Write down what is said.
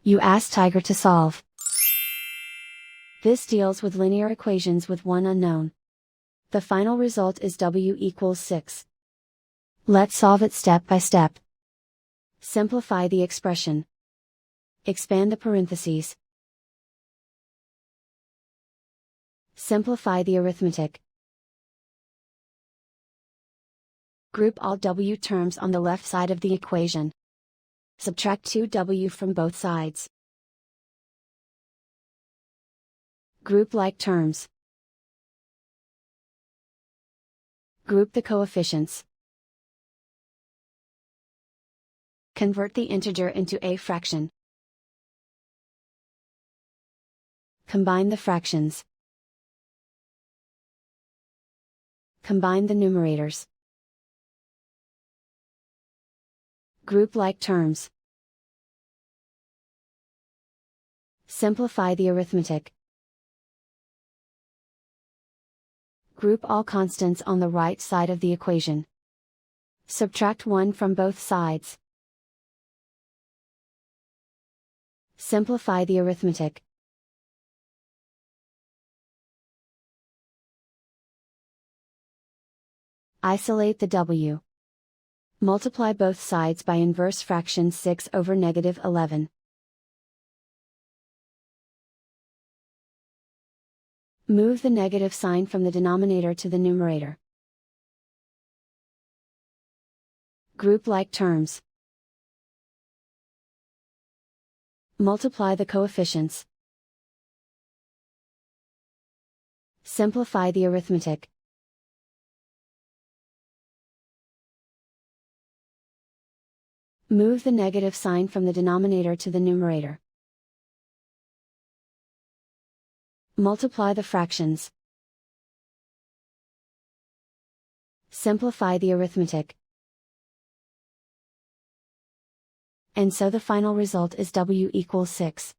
You ask Tiger to solve. This deals with linear equations with one unknown. The final result is w equals 6. Let's solve it step by step. Simplify the expression. Expand the parentheses. Simplify the arithmetic. Group all w terms on the left side of the equation. Subtract 2w from both sides. Group like terms. Group the coefficients. Convert the integer into a fraction. Combine the fractions. Combine the numerators. Group like terms. Simplify the arithmetic. Group all constants on the right side of the equation. Subtract 1 from both sides. Simplify the arithmetic. Isolate the w. Multiply both sides by inverse fraction 6 over negative 11. Move the negative sign from the denominator to the numerator. Group like terms. Multiply the coefficients. Simplify the arithmetic. Move the negative sign from the denominator to the numerator. Multiply the fractions. Simplify the arithmetic. And so the final result is w equals 6.